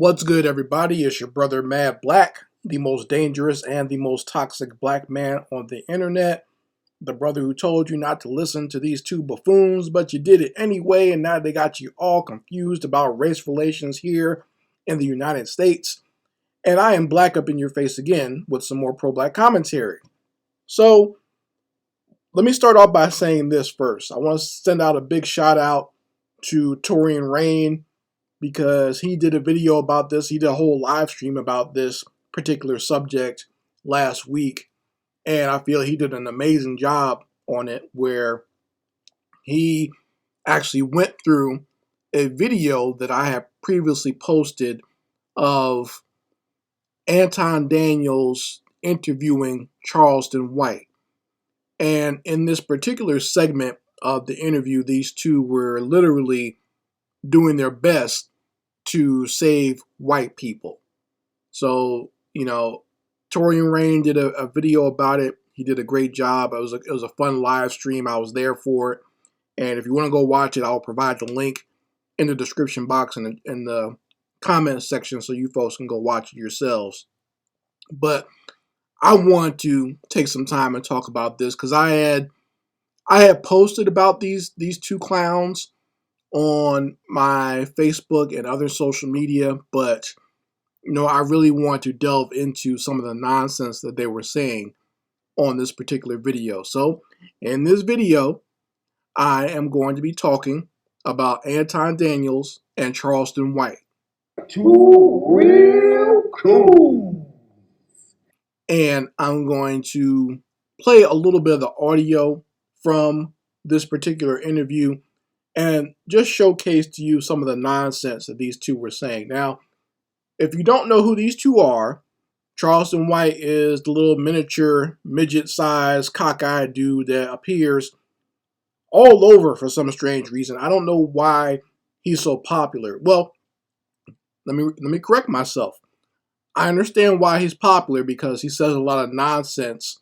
What's good, everybody? It's your brother Mad Black, the most dangerous and the most toxic black man on the internet. The brother who told you not to listen to these two buffoons, but you did it anyway, and now they got you all confused about race relations here in the United States. And I am black up in your face again with some more pro-black commentary. So, let me start off by saying this first. I want to send out a big shout out to Taurean Reign, because he did a video about this. He did a whole live stream about this particular subject last week. And I feel he did an amazing job on it, where he actually went through a video that I have previously posted of Anton Daniels interviewing Charleston White. And in this particular segment of the interview, these two were literally doing their best to save white people. So, Taurean Reign did a video about it. He did a great job. It was a fun live stream. I was there for it. And if you want to go watch it, I'll provide the link in the description box and in the comment section so you folks can go watch it yourselves. But I want to take some time and talk about this because I had posted about these two clowns on my Facebook and other social media, but I really want to delve into some of the nonsense that they were saying on this particular video. So in this video, I am going to be talking about Anton Daniels and Charleston White. Two real cool. And I'm going to play a little bit of the audio from this particular interview and just showcase to you some of the nonsense that these two were saying. Now, if you don't know who these two are, Charleston White is the little miniature, midget-sized, cockeyed dude that appears all over for some strange reason. I don't know why he's so popular. Well, let me correct myself. I understand why he's popular, because he says a lot of nonsense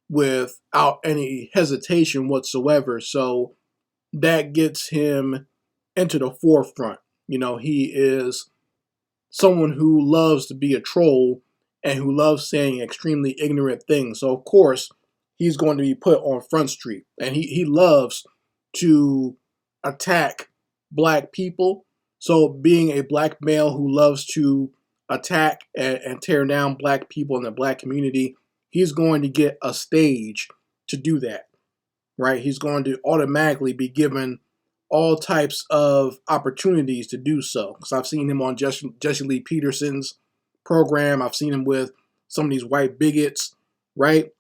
without any hesitation whatsoever. So that gets him into the forefront. He is someone who loves to be a troll and who loves saying extremely ignorant things. So, of course, he's going to be put on Front Street. And he loves to attack black people. So being a black male who loves to attack and tear down black people in the black community, he's going to get a stage to do that. Right? He's going to automatically be given all types of opportunities to do so. Because I've seen him on Jesse Lee Peterson's program. I've seen him with some of these white bigots, right?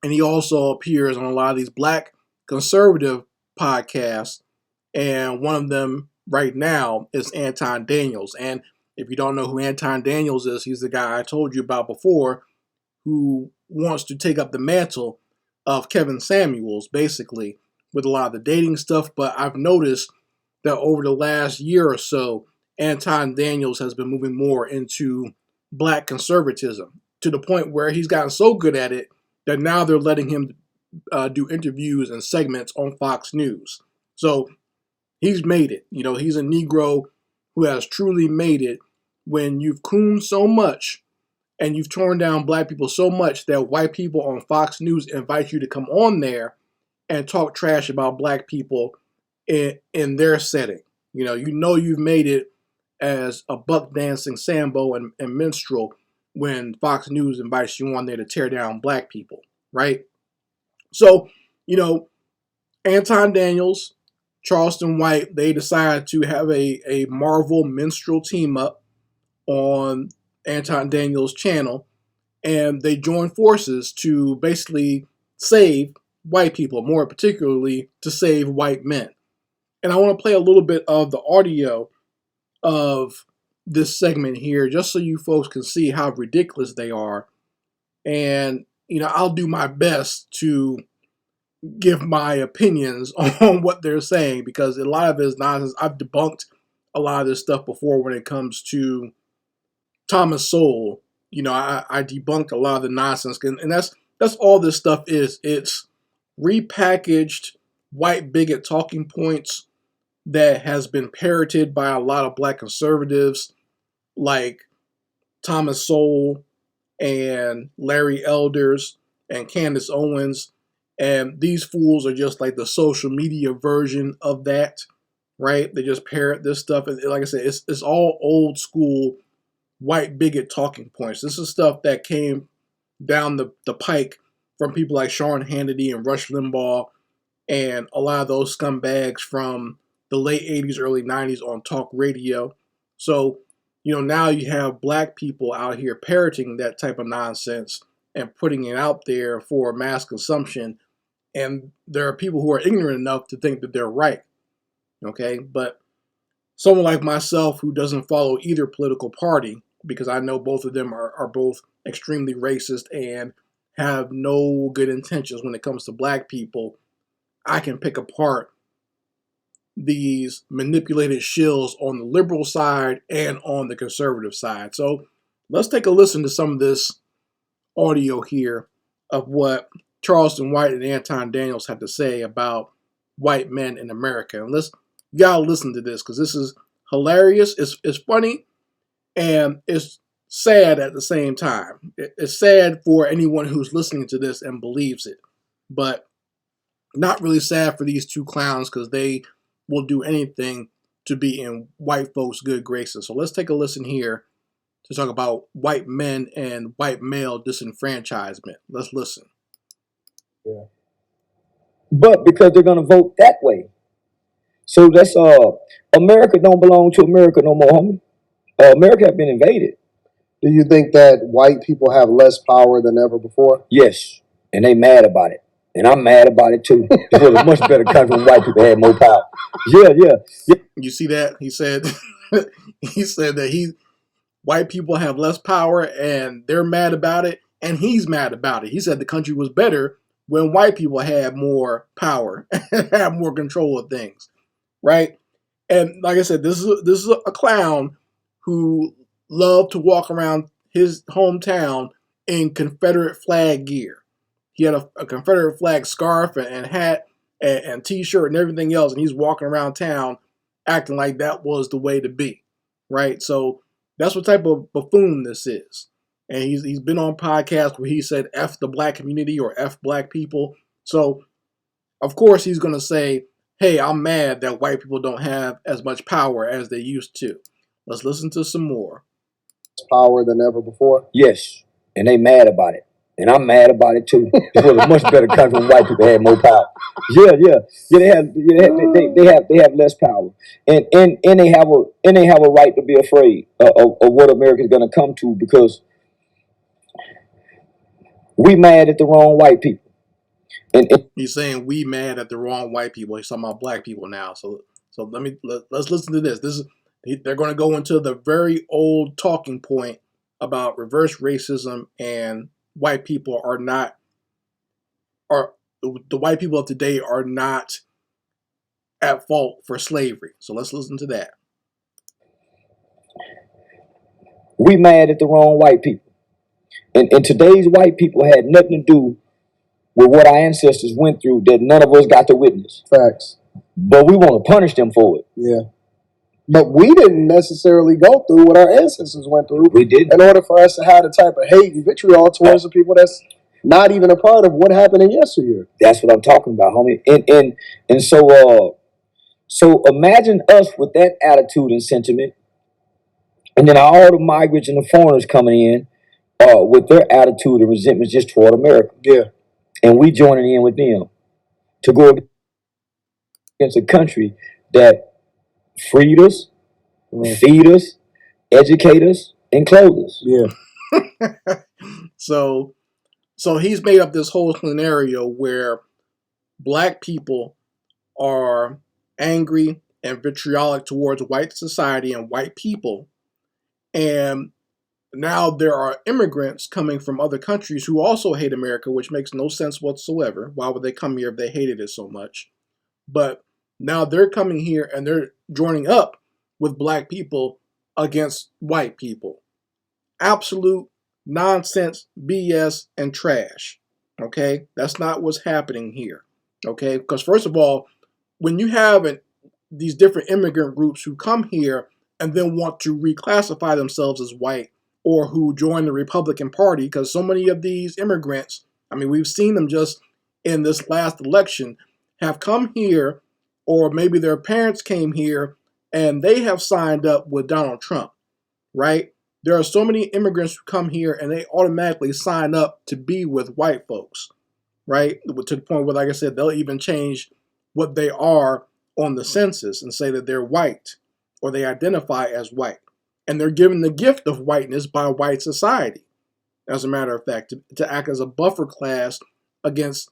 And he also appears on a lot of these black conservative podcasts. And one of them right now is Anton Daniels. And if you don't know who Anton Daniels is, he's the guy I told you about before, who wants to take up the mantle of Kevin Samuels, basically, with a lot of the dating stuff. But I've noticed that over the last year or so, Anton Daniels has been moving more into black conservatism, to the point where he's gotten so good at it that now they're letting him do interviews and segments on Fox News. So he's made it. He's a Negro who has truly made it when you've cooned so much and you've torn down black people so much that white people on Fox News invite you to come on there and talk trash about black people in their setting. You've made it as a buck dancing Sambo and Minstrel when Fox News invites you on there to tear down black people, right? So, Anton Daniels, Charleston White, they decided to have a Marvel Minstrel team up on Anton Daniels' channel, and they joined forces to basically save white people, more particularly to save white men. And I want to play a little bit of the audio of this segment here, just so you folks can see how ridiculous they are. And, I'll do my best to give my opinions on what they're saying, because a lot of it is nonsense. I've debunked a lot of this stuff before when it comes to Thomas Sowell. I debunked a lot of the nonsense, and that's all this stuff is. It's repackaged white bigot talking points that has been parroted by a lot of black conservatives like Thomas Sowell and Larry Elders and Candace Owens. And these fools are just like the social media version of that, right? They just parrot this stuff. And like I said, it's all old school white bigot talking points. This is stuff that came down the pike from people like Sean Hannity and Rush Limbaugh and a lot of those scumbags from the late 80s, early 90s on talk radio. So, now you have black people out here parroting that type of nonsense and putting it out there for mass consumption. And there are people who are ignorant enough to think that they're right. Okay. But someone like myself who doesn't follow either political party, because I know both of them are both extremely racist and have no good intentions when it comes to black people, I can pick apart these manipulated shills on the liberal side and on the conservative side. So let's take a listen to some of this audio here of what Charleston White and Anton Daniels had to say about white men in America. And you gotta listen to this because this is hilarious. It's funny and it's sad at the same time. It's sad for anyone who's listening to this and believes it, but not really sad for these two clowns because they will do anything to be in white folks' good graces. So let's take a listen here to talk about white men and white male disenfranchisement. Let's listen. Yeah. But because they're gonna vote that way. So that's America don't belong to America no more, homie. America has been invaded. Do you think that white people have less power than ever before? Yes. And they mad about it. And I'm mad about it too. It was a much better country when white people had more power. Yeah. You see that? He said he said that white people have less power and they're mad about it, and he's mad about it. He said the country was better when white people had more power and had more control of things. Right? And like I said, this is a clown who loved to walk around his hometown in Confederate flag gear. He had a Confederate flag scarf and hat and t-shirt and everything else, and he's walking around town acting like that was the way to be, right? So that's what type of buffoon this is. And he's been on podcasts where he said F the black community or F black people. So, of course, he's going to say, hey, I'm mad that white people don't have as much power as they used to. Let's listen to some more. Power than ever before? Yes. And they mad about it. And I'm mad about it too. It was a much better country when white people had more power. Yeah. They have less power, and they have a right to be afraid of what America's going to come to because we mad at the wrong white people. And he's saying we mad at the wrong white people. He's talking about black people now. So let's listen to this. They're going to go into the very old talking point about reverse racism and white people the white people of today are not at fault for slavery. So let's listen to that. We mad at the wrong white people. And today's white people had nothing to do with what our ancestors went through that none of us got to witness. Facts. But we want to punish them for it. Yeah. But we didn't necessarily go through what our ancestors went through. We didn't. In order for us to have the type of hate and vitriol towards the people that's not even a part of what happened in yesteryear. That's what I'm talking about, homie. And so imagine us with that attitude and sentiment, and then all the migrants and the foreigners coming in with their attitude and resentment just toward America. Yeah. And we joining in with them to go against a country that freed us, feed us, educate us, and clothe us. Yeah. So he's made up this whole scenario where black people are angry and vitriolic towards white society and white people. And now there are immigrants coming from other countries who also hate America, which makes no sense whatsoever. Why would they come here if they hated it so much? But now they're coming here and they're joining up with black people against white people. Absolute nonsense, BS, and trash. Okay? That's not what's happening here. Okay? Because first of all, when you have these different immigrant groups who come here, and then want to reclassify themselves as white, or who join the Republican Party, because so many of these immigrants, I mean, we've seen them just in this last election, have come here, or maybe their parents came here, and they have signed up with Donald Trump, right? There are so many immigrants who come here and they automatically sign up to be with white folks, right? To the point where, like I said, they'll even change what they are on the census and say that they're white or they identify as white. And they're given the gift of whiteness by white society, as a matter of fact, to act as a buffer class against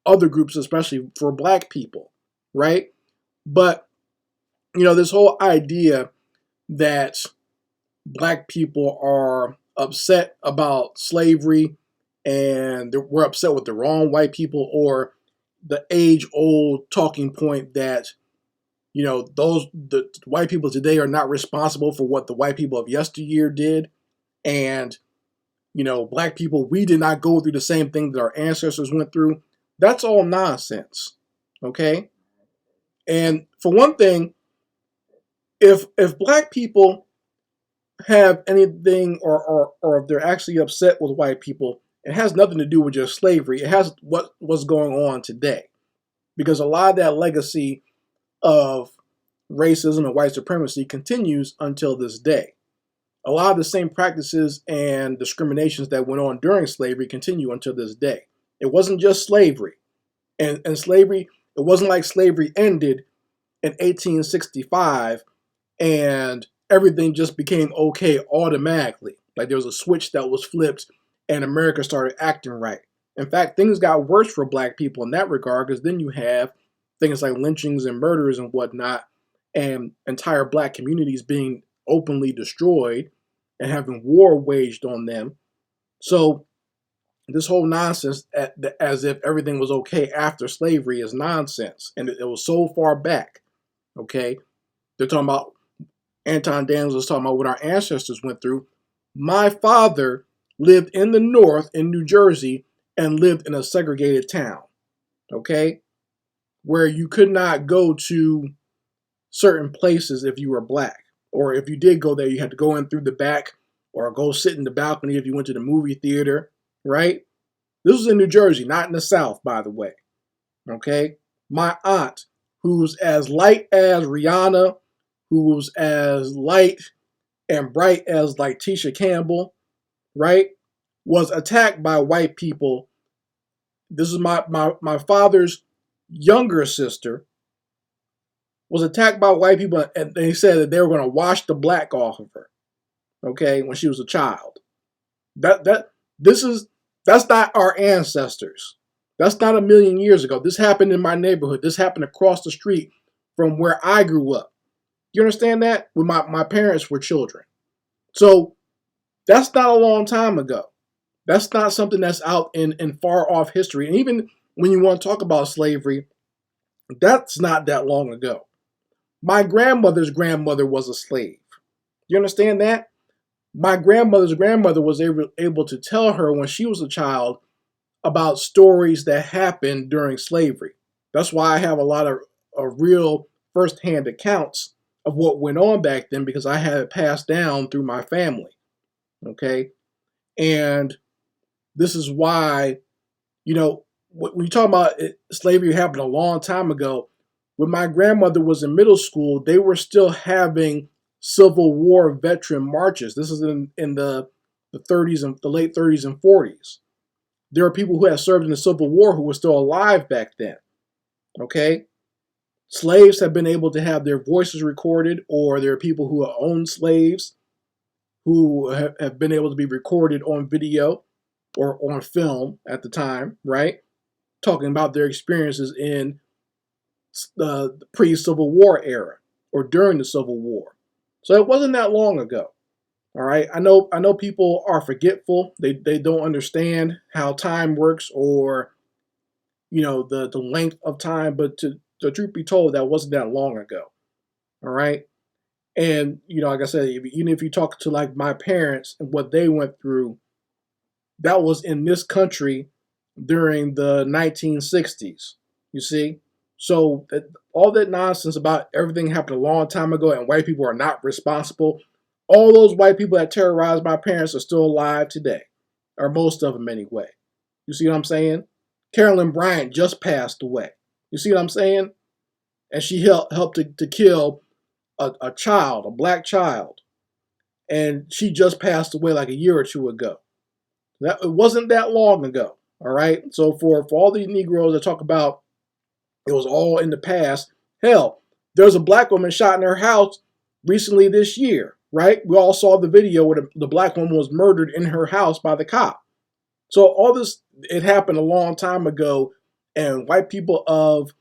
other groups, especially for black people, right? But, this whole idea that black people are upset about slavery and we're upset with the wrong white people, or the age-old talking point that the white people today are not responsible for what the white people of yesteryear did, and black people, we did not go through the same thing that our ancestors went through. That's all nonsense, okay? And for one thing, if black people have anything, or if they're actually upset with white people, it has nothing to do with just slavery. It has what's going on today, because a lot of that legacy of racism and white supremacy continues until this day. A lot of the same practices and discriminations that went on during slavery continue until this day. It wasn't just slavery. And slavery, it wasn't like slavery ended in 1865 and everything just became okay automatically. Like there was a switch that was flipped and America started acting right. In fact, things got worse for black people in that regard, because then you have things like lynchings and murders and whatnot, and entire black communities being openly destroyed and having war waged on them. So this whole nonsense, as if everything was okay after slavery, is nonsense. And it was so far back, okay? They're talking about, Anton Daniels was talking about what our ancestors went through. My father lived in the North in New Jersey and lived in a segregated town, okay? Where you could not go to certain places if you were black. Or if you did go there, you had to go in through the back or go sit in the balcony if you went to the movie theater, right? This was in New Jersey, not in the South, by the way, okay? My aunt, who's as light as Rihanna, who's as light and bright as like Tisha Campbell, right, was attacked by white people. This is my father's younger sister, was attacked by white people, and they said that they were going to wash the black off of her, okay, when she was a child. That's not our ancestors. That's not a million years ago. This happened in my neighborhood. This happened across the street from where I grew up. You understand that? When my parents were children. So that's not a long time ago. That's not something that's out in far off history. And even when you want to talk about slavery, that's not that long ago. My grandmother's grandmother was a slave. You understand that? My grandmother's grandmother was able to tell her when she was a child about stories that happened during slavery. That's why I have a lot of real firsthand accounts of what went on back then, because I had it passed down through my family. Okay? And this is why, when you talk about slavery happened a long time ago, when my grandmother was in middle school, they were still having Civil War veteran marches. This is in the 30s and the late 30s and 40s. There are people who had served in the Civil War who were still alive back then. Okay? Slaves have been able to have their voices recorded, or there are people who own slaves who have been able to be recorded on video or on film at the time, right? Talking about their experiences in the pre-Civil War era or during the Civil War. So it wasn't that long ago. All right. I know people are forgetful. They don't understand how time works, or the length of time, but the truth be told, that wasn't that long ago. All right. And like I said, even if you talk to like my parents and what they went through, that was in this country during the 1960s. You see? So all that nonsense about everything happened a long time ago and white people are not responsible. All those white people that terrorized my parents are still alive today, or most of them anyway. You see what I'm saying? Carolyn Bryant just passed away. You see what I'm saying? And she helped to kill a child, a black child, and she just passed away like a year or two ago. It wasn't that long ago. All right. So for all these Negroes that talk about it was all in the past, hell, there's a black woman shot in her house recently this year, right? We all saw the video where the black woman was murdered in her house by the cop. So all this, it happened a long time ago, and white people of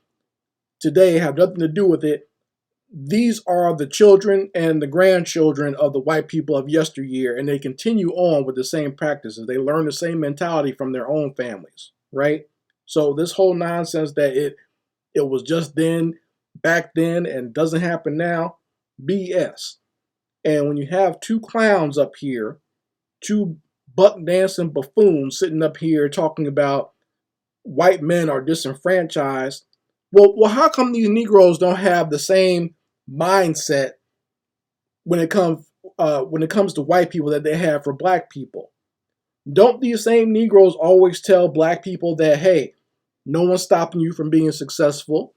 today have nothing to do with it. These are the children and the grandchildren of the white people of yesteryear, and they continue on with the same practices. They learn the same mentality from their own families, right? So this whole nonsense that it was just then, back then, and doesn't happen now, BS. And when you have two clowns up here, two buck dancing buffoons sitting up here talking about white men are disenfranchised, well, how come these Negroes don't have the same mindset when it comes to white people that they have for black people? Don't these same Negroes always tell black people that, hey, no one's stopping you from being successful?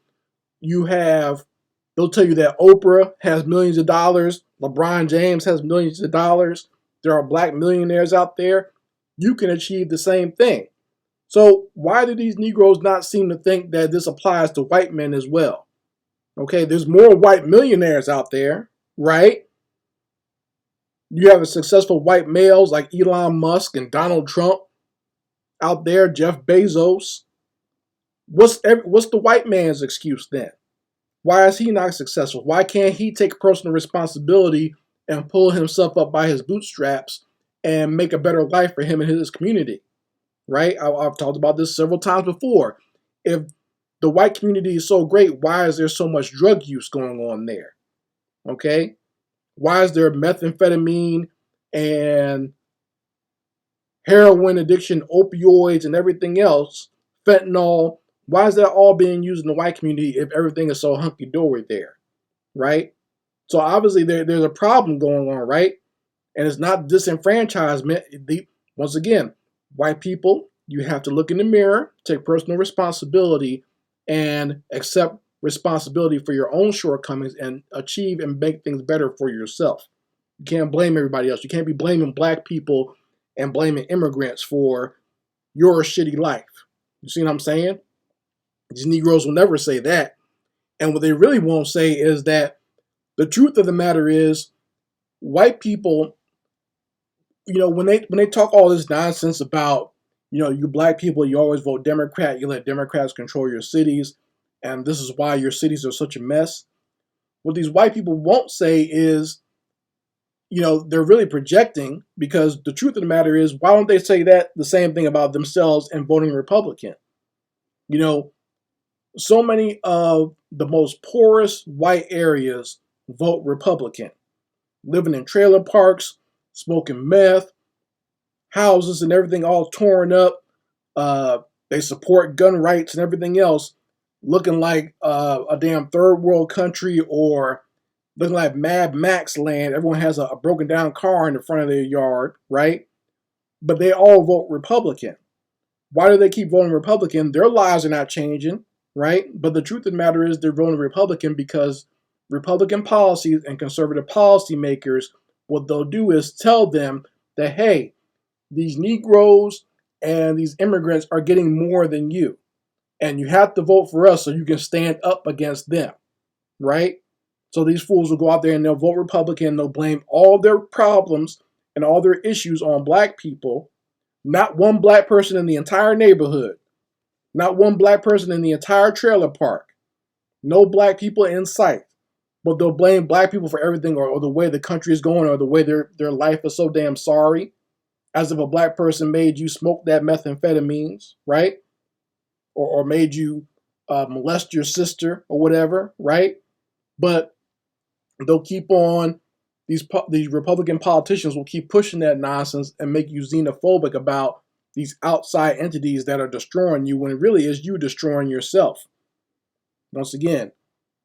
They'll tell you that Oprah has millions of dollars, LeBron James has millions of dollars, there are black millionaires out there. You can achieve the same thing. So why do these Negroes not seem to think that this applies to white men as well? Okay, there's more white millionaires out there, right? You have successful white males like Elon Musk and Donald Trump out there, Jeff Bezos. What's the white man's excuse then? Why is he not successful? Why can't he take personal responsibility and pull himself up by his bootstraps and make a better life for him and his community? Right? I've talked about this several times before. If the white community is so great, why is there so much drug use going on there? Okay? Why is there methamphetamine and heroin addiction, opioids, and everything else, fentanyl? Why is that all being used in the white community if everything is so hunky-dory there? Right? So obviously there's a problem going on, right? And it's not disenfranchisement. Once again, white people, you have to look in the mirror, take personal responsibility, and accept responsibility for your own shortcomings and achieve and make things better for yourself. You can't blame everybody else. You can't be blaming black people and blaming immigrants for your shitty life. You see what I'm saying? These Negroes will never say that. And what they really won't say is that the truth of the matter is white people, when they talk all this nonsense about, you black people, you always vote Democrat, you let Democrats control your cities, and this is why your cities are such a mess. What these white people won't say is, they're really projecting, because the truth of the matter is, why don't they say the same thing about themselves and voting Republican? So many of the most poorest white areas vote Republican, living in trailer parks, smoking meth, houses and everything all torn up. They support gun rights and everything else, looking like a damn third world country, or looking like Mad Max land. Everyone has a broken down car in the front of their yard, right? But they all vote Republican. Why do they keep voting Republican? Their lives are not changing, right? But the truth of the matter is they're voting Republican because Republican policies and conservative policymakers, what they'll do is tell them that, hey, these Negroes and these immigrants are getting more than you, and you have to vote for us so you can stand up against them, right? So these fools will go out there and they'll vote Republican. They'll blame all their problems and all their issues on black people. Not one black person in the entire neighborhood. Not one black person in the entire trailer park. No black people in sight. But they'll blame black people for everything, or the way the country is going, or the way their life is so damn sorry. As if a black person made you smoke that methamphetamines, right? Or made you molest your sister or whatever, right? But they'll keep on, these Republican politicians will keep pushing that nonsense and make you xenophobic about these outside entities that are destroying you, when it really is you destroying yourself. Once again,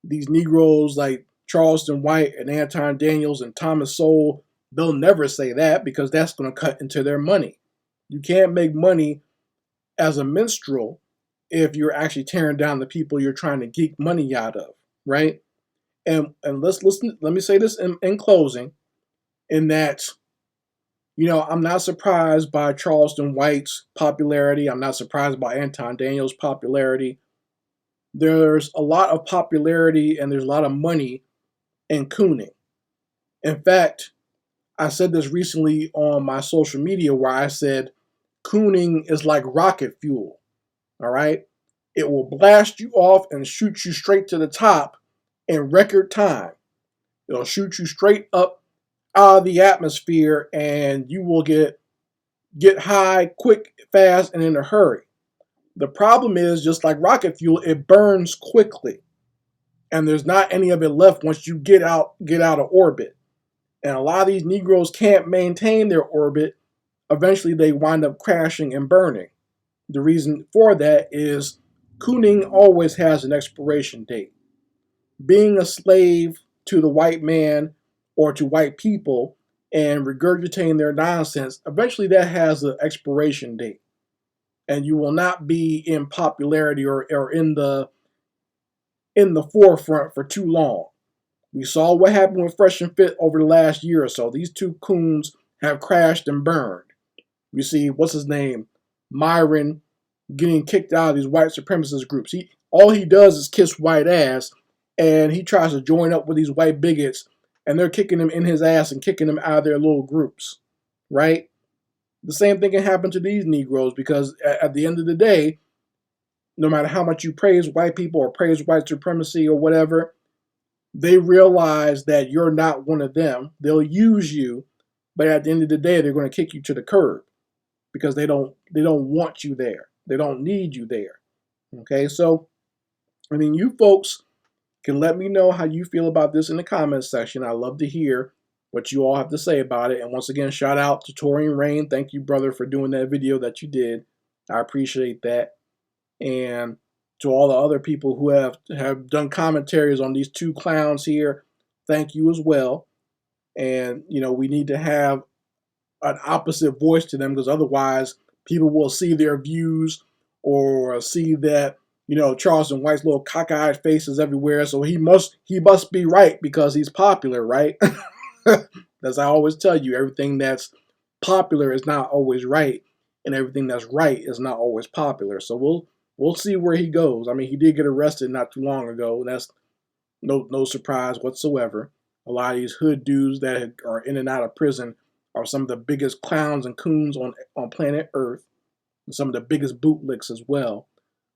these Negroes like Charleston White and Anton Daniels and Thomas Sowell, they'll never say that because that's going to cut into their money. You can't make money as a minstrel if you're actually tearing down the people you're trying to geek money out of, right? And let's listen. Let me say this in closing, in that, I'm not surprised by Charleston White's popularity. I'm not surprised by Anton Daniels' popularity. There's a lot of popularity and there's a lot of money in cooning. In fact, I said this recently on my social media where I said cooning is like rocket fuel. All right? It will blast you off and shoot you straight to the top in record time. It'll shoot you straight up out of the atmosphere and you will get high quick, fast, and in a hurry. The problem is, just like rocket fuel, it burns quickly. And there's not any of it left once you get out of orbit. And a lot of these Negroes can't maintain their orbit. Eventually they wind up crashing and burning. The reason for that is cooning always has an expiration date. Being a slave to the white man or to white people and regurgitating their nonsense, eventually that has an expiration date. And you will not be in popularity or in the forefront for too long. We saw what happened with Fresh and Fit over the last year or so. These two coons have crashed and burned. You see, what's his name? Myron getting kicked out of these white supremacist groups. All he does is kiss white ass, and he tries to join up with these white bigots, and they're kicking him in his ass and kicking him out of their little groups, right? The same thing can happen to these Negroes because at the end of the day, no matter how much you praise white people or praise white supremacy or whatever, they realize that you're not one of them. They'll use you, but at the end of the day, they're going to kick you to the curb because they don't want you there. They don't need you there. Okay, so you folks can let me know how you feel about this in the comments section. I love to hear what you all have to say about it. And once again, shout out to Taurean Reign. Thank you, brother, for doing that video that you did. I appreciate that. And to all the other people who have done commentaries on these two clowns here, thank you as well. And, we need to have an opposite voice to them because otherwise people will see their views or see that, Charleston White's little cockeyed faces everywhere. So he must be right because he's popular, right? As I always tell you, everything that's popular is not always right. And everything that's right is not always popular. So we'll see where he goes. He did get arrested not too long ago. And that's no surprise whatsoever. A lot of these hood dudes that are in and out of prison are some of the biggest clowns and coons on planet Earth. And some of the biggest bootlicks as well.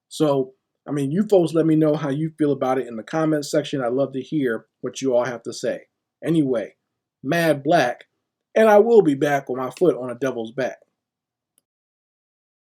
So, you folks let me know how you feel about it in the comments section. I'd love to hear what you all have to say. Anyway, Mad Black, and I will be back with my foot on a devil's back.